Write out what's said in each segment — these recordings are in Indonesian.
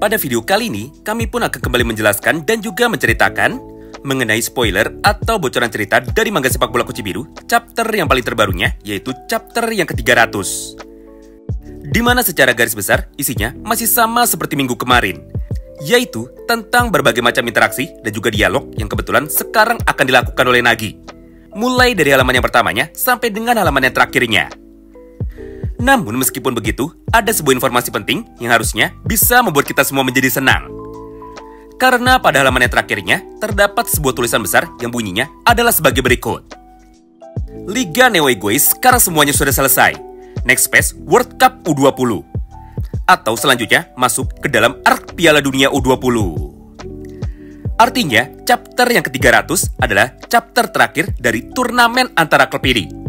Pada video kali ini, kami pun akan kembali menjelaskan dan juga menceritakan mengenai spoiler atau bocoran cerita dari manga sepak bola Kucibiru, chapter yang paling terbarunya, yaitu chapter yang ke-300. Di mana secara garis besar, isinya masih sama seperti minggu kemarin, yaitu tentang berbagai macam interaksi dan juga dialog yang kebetulan sekarang akan dilakukan oleh Nagi. Mulai dari halaman yang pertamanya sampai dengan halaman yang terakhirnya. Namun meskipun begitu, ada sebuah informasi penting yang harusnya bisa membuat kita semua menjadi senang. Karena pada halaman yang terakhirnya, terdapat sebuah tulisan besar yang bunyinya adalah sebagai berikut. Liga Neo Egois sekarang semuanya sudah selesai. Next phase World Cup U20. Atau selanjutnya masuk ke dalam arc Piala Dunia U20. Artinya, chapter yang ke-300 adalah chapter terakhir dari turnamen antara klub ini.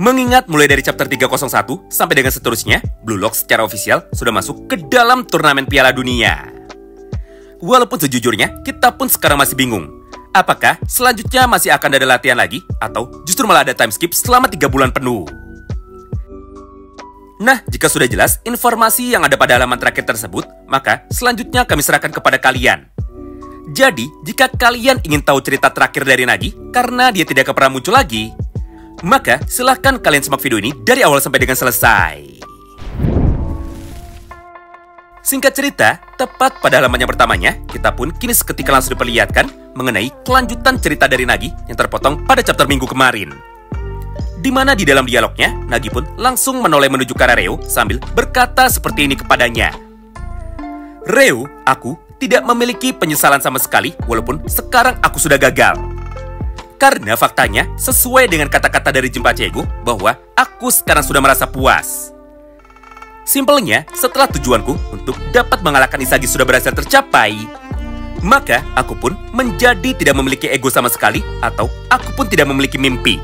Mengingat mulai dari chapter 301 sampai dengan seterusnya, Blue Lock secara ofisial sudah masuk ke dalam turnamen Piala Dunia. Walaupun sejujurnya, kita pun sekarang masih bingung. Apakah selanjutnya masih akan ada latihan lagi? Atau justru malah ada time skip selama 3 bulan penuh? Nah, jika sudah jelas informasi yang ada pada halaman terakhir tersebut, maka selanjutnya kami serahkan kepada kalian. Jadi, jika kalian ingin tahu cerita terakhir dari Nagi, karena dia tidak akan pernah muncul lagi, maka silahkan kalian simak video ini dari awal sampai dengan selesai. Singkat cerita, tepat pada halaman yang pertamanya, kita pun kini seketika langsung diperlihatkan mengenai kelanjutan cerita dari Nagi yang terpotong pada chapter minggu kemarin. Di mana di dalam dialognya, Nagi pun langsung menoleh menuju ke arah Reo sambil berkata seperti ini kepadanya. Reo, aku tidak memiliki penyesalan sama sekali walaupun sekarang aku sudah gagal. Karena faktanya, sesuai dengan kata-kata dari Jinpachi bahwa aku sekarang sudah merasa puas. Simpelnya, setelah tujuanku untuk dapat mengalahkan Isagi sudah berhasil tercapai, maka aku pun menjadi tidak memiliki ego sama sekali atau aku pun tidak memiliki mimpi.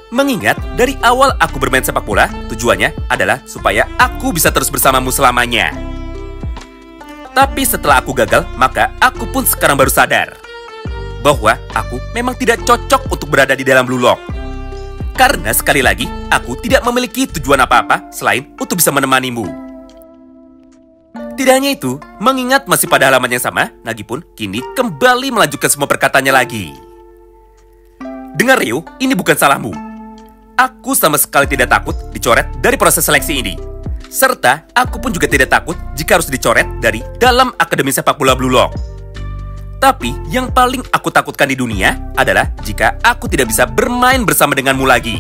Mengingat dari awal aku bermain sepak bola, tujuannya adalah supaya aku bisa terus bersamamu selamanya. Tapi setelah aku gagal, maka aku pun sekarang baru sadar bahwa aku memang tidak cocok untuk berada di dalam Blue Lock. Karena sekali lagi, aku tidak memiliki tujuan apa-apa selain untuk bisa menemanimu. Tidak hanya itu, mengingat masih pada halaman yang sama, Nagi pun kini kembali melanjutkan semua perkataannya lagi. Dengar Ryo, ini bukan salahmu. Aku sama sekali tidak takut dicoret dari proses seleksi ini. Serta, aku pun juga tidak takut jika harus dicoret dari dalam Akademi Sepak Bola Blue Lock. Tapi, yang paling aku takutkan di dunia adalah jika aku tidak bisa bermain bersama denganmu lagi.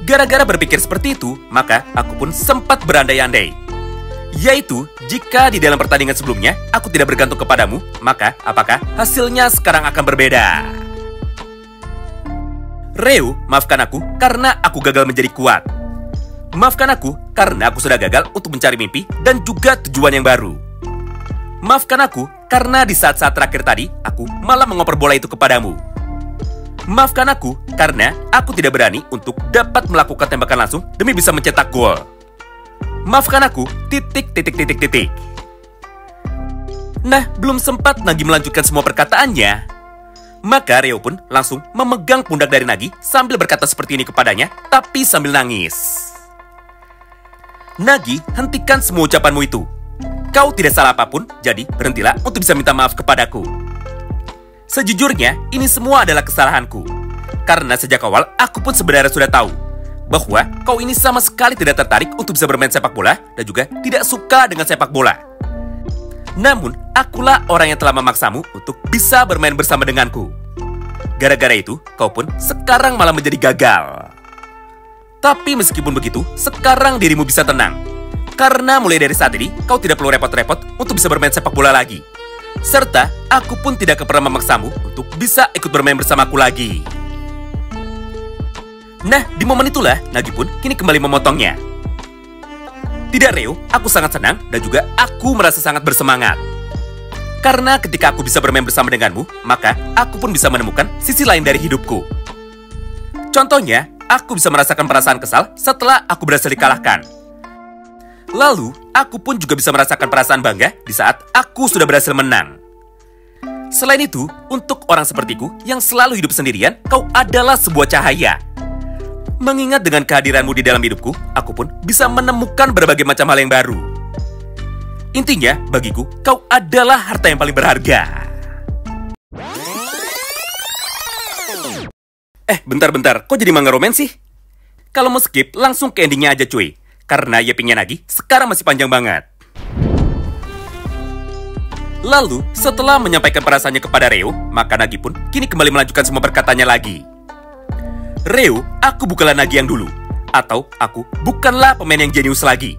Gara-gara berpikir seperti itu, maka aku pun sempat berandai-andai. Yaitu, jika di dalam pertandingan sebelumnya aku tidak bergantung kepadamu, maka apakah hasilnya sekarang akan berbeda? Reo, maafkan aku karena aku gagal menjadi kuat. Maafkan aku karena aku sudah gagal untuk mencari mimpi dan juga tujuan yang baru. Maafkan aku karena di saat-saat terakhir tadi, aku malah mengoper bola itu kepadamu. Maafkan aku karena aku tidak berani untuk dapat melakukan tembakan langsung demi bisa mencetak gol. Maafkan aku, ... Nah, belum sempat Nagi melanjutkan semua perkataannya, maka Reo pun langsung memegang pundak dari Nagi sambil berkata seperti ini kepadanya, tapi sambil nangis. Nagi, hentikan semua ucapanmu itu. Kau tidak salah apapun, jadi berhentilah untuk bisa minta maaf kepadaku. Sejujurnya, ini semua adalah kesalahanku. Karena sejak awal, aku pun sebenarnya sudah tahu bahwa kau ini sama sekali tidak tertarik untuk bisa bermain sepak bola dan juga tidak suka dengan sepak bola. Namun, akulah orang yang telah memaksamu untuk bisa bermain bersama denganku. Gara-gara itu, kau pun sekarang malah menjadi gagal. Tapi meskipun begitu, sekarang dirimu bisa tenang. Karena mulai dari saat ini, kau tidak perlu repot-repot untuk bisa bermain sepak bola lagi. Serta, aku pun tidak akan pernah memaksamu untuk bisa ikut bermain bersamaku lagi. Nah, di momen itulah, Nagi pun kini kembali memotongnya. Tidak, Reo, aku sangat senang dan juga aku merasa sangat bersemangat. Karena ketika aku bisa bermain bersama denganmu, maka aku pun bisa menemukan sisi lain dari hidupku. Contohnya, aku bisa merasakan perasaan kesal setelah aku berhasil dikalahkan. Lalu, aku pun juga bisa merasakan perasaan bangga di saat aku sudah berhasil menang. Selain itu, untuk orang sepertiku yang selalu hidup sendirian, kau adalah sebuah cahaya. Mengingat dengan kehadiranmu di dalam hidupku, aku pun bisa menemukan berbagai macam hal yang baru. Intinya, bagiku, kau adalah harta yang paling berharga. Bentar-bentar, kok jadi manga roman sih? Kalau mau skip, langsung ke endingnya aja cuy. Karena Yepingnya Nagi sekarang masih panjang banget. Lalu, setelah menyampaikan perasaannya kepada Reo, maka Nagi pun kini kembali melanjutkan semua perkataannya lagi. Reo, aku bukanlah Nagi yang dulu. Atau, aku bukanlah pemain yang jenius lagi.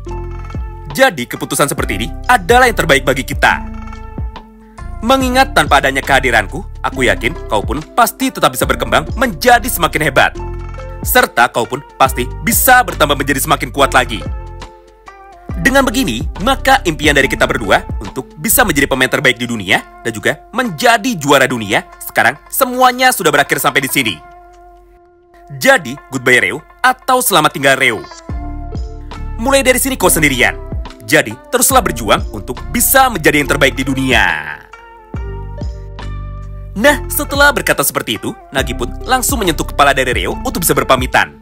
Jadi, keputusan seperti ini adalah yang terbaik bagi kita. Mengingat tanpa adanya kehadiranku, aku yakin kau pun pasti tetap bisa berkembang menjadi semakin hebat. Serta kau pun pasti bisa bertambah menjadi semakin kuat lagi. Dengan begini, maka impian dari kita berdua untuk bisa menjadi pemain terbaik di dunia dan juga menjadi juara dunia, sekarang semuanya sudah berakhir sampai di sini. Jadi, goodbye Reo atau selamat tinggal Reo. Mulai dari sini kau sendirian. Jadi, teruslah berjuang untuk bisa menjadi yang terbaik di dunia. Nah, setelah berkata seperti itu, Nagi pun langsung menyentuh kepala dari Reo untuk bisa berpamitan.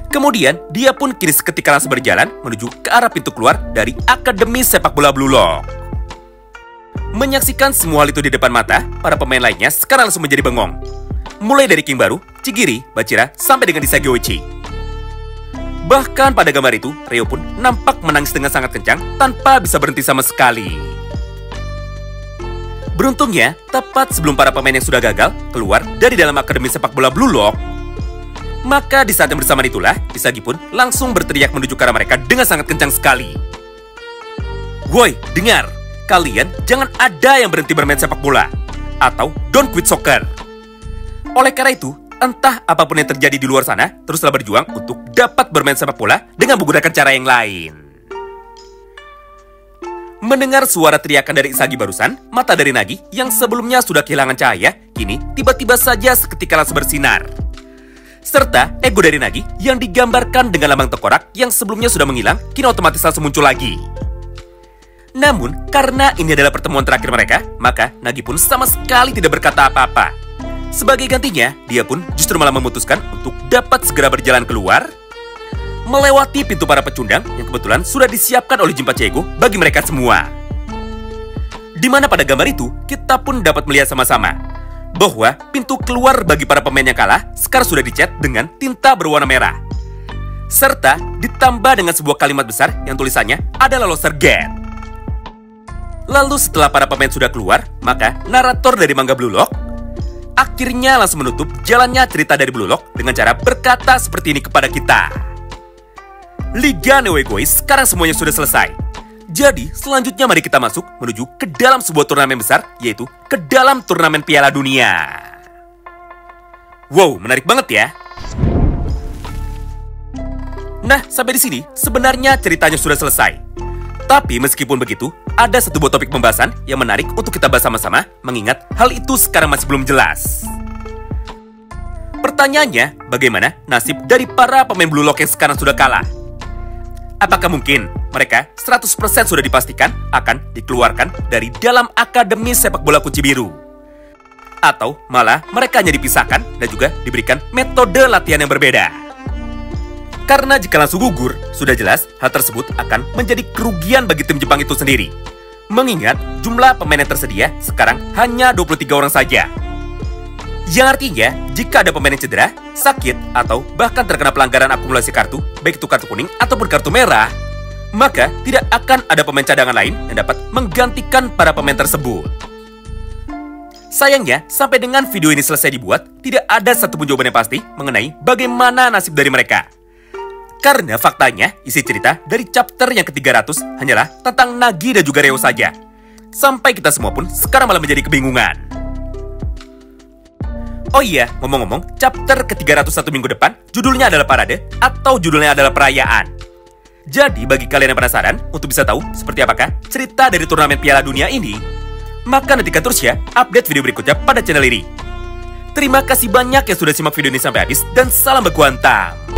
Kemudian, dia pun kini seketika langsung berjalan menuju ke arah pintu keluar dari Akademi Sepak Bola Blue Lock. Menyaksikan semua hal itu di depan mata, para pemain lainnya sekarang langsung menjadi bengong. Mulai dari King Baru, Chigiri, Bachira, sampai dengan Isagi Oichi. Bahkan pada gambar itu, Reo pun nampak menangis dengan sangat kencang tanpa bisa berhenti sama sekali. Beruntungnya, tepat sebelum para pemain yang sudah gagal keluar dari dalam Akademi Sepak Bola Blue Lock, maka di saat yang bersamaan itulah, Isagi pun langsung berteriak menuju ke arah mereka dengan sangat kencang sekali. Woi, dengar! Kalian jangan ada yang berhenti bermain sepak bola. Atau don't quit soccer. Oleh karena itu, entah apapun yang terjadi di luar sana, teruslah berjuang untuk dapat bermain sepak bola dengan menggunakan cara yang lain. Mendengar suara teriakan dari Isagi barusan, mata dari Nagi yang sebelumnya sudah kehilangan cahaya, kini tiba-tiba saja seketika langsung bersinar. Serta ego dari Nagi yang digambarkan dengan lambang tengkorak yang sebelumnya sudah menghilang, kini otomatis langsung muncul lagi. Namun, karena ini adalah pertemuan terakhir mereka, maka Nagi pun sama sekali tidak berkata apa-apa. Sebagai gantinya, dia pun justru malah memutuskan untuk dapat segera berjalan keluar, melewati pintu para pecundang yang kebetulan sudah disiapkan oleh Jinpachi Ego bagi mereka semua. Di mana pada gambar itu, kita pun dapat melihat sama-sama bahwa pintu keluar bagi para pemain yang kalah sekarang sudah dicat dengan tinta berwarna merah. Serta ditambah dengan sebuah kalimat besar yang tulisannya adalah Loser Gate. Lalu setelah para pemain sudah keluar, maka narator dari manga Blue Lock akhirnya langsung menutup jalannya cerita dari Blue Lock dengan cara berkata seperti ini kepada kita. Liga Neo Egois sekarang semuanya sudah selesai. Jadi, selanjutnya mari kita masuk menuju ke dalam sebuah turnamen besar, yaitu ke dalam turnamen Piala Dunia. Wow, menarik banget ya. Nah, sampai di sini sebenarnya ceritanya sudah selesai. Tapi meskipun begitu, ada satu buah topik pembahasan yang menarik untuk kita bahas sama-sama, mengingat hal itu sekarang masih belum jelas. Pertanyaannya, bagaimana nasib dari para pemain Blue Lock yang sekarang sudah kalah? Apakah mungkin mereka 100% sudah dipastikan akan dikeluarkan dari dalam Akademi Sepak Bola Kunci Biru? Atau malah mereka hanya dipisahkan dan juga diberikan metode latihan yang berbeda? Karena jika langsung gugur, sudah jelas hal tersebut akan menjadi kerugian bagi tim Jepang itu sendiri. Mengingat jumlah pemain yang tersedia sekarang hanya 23 orang saja. Yang artinya, jika ada pemain yang cedera, sakit, atau bahkan terkena pelanggaran akumulasi kartu, baik itu kartu kuning ataupun kartu merah, maka tidak akan ada pemain cadangan lain yang dapat menggantikan para pemain tersebut. Sayangnya, sampai dengan video ini selesai dibuat, tidak ada satupun jawaban yang pasti mengenai bagaimana nasib dari mereka. Karena faktanya, isi cerita dari chapter yang ke-300 hanyalah tentang Nagi dan juga Reo saja. Sampai kita semua pun sekarang malah menjadi kebingungan. Oh iya, ngomong-ngomong, chapter ke-301 minggu depan, judulnya adalah Parade, atau judulnya adalah Perayaan. Jadi, bagi kalian yang penasaran, untuk bisa tahu seperti apakah cerita dari turnamen Piala Dunia ini, maka nantikan terus ya update video berikutnya pada channel ini. Terima kasih banyak yang sudah simak video ini sampai habis, dan salam baku hantam.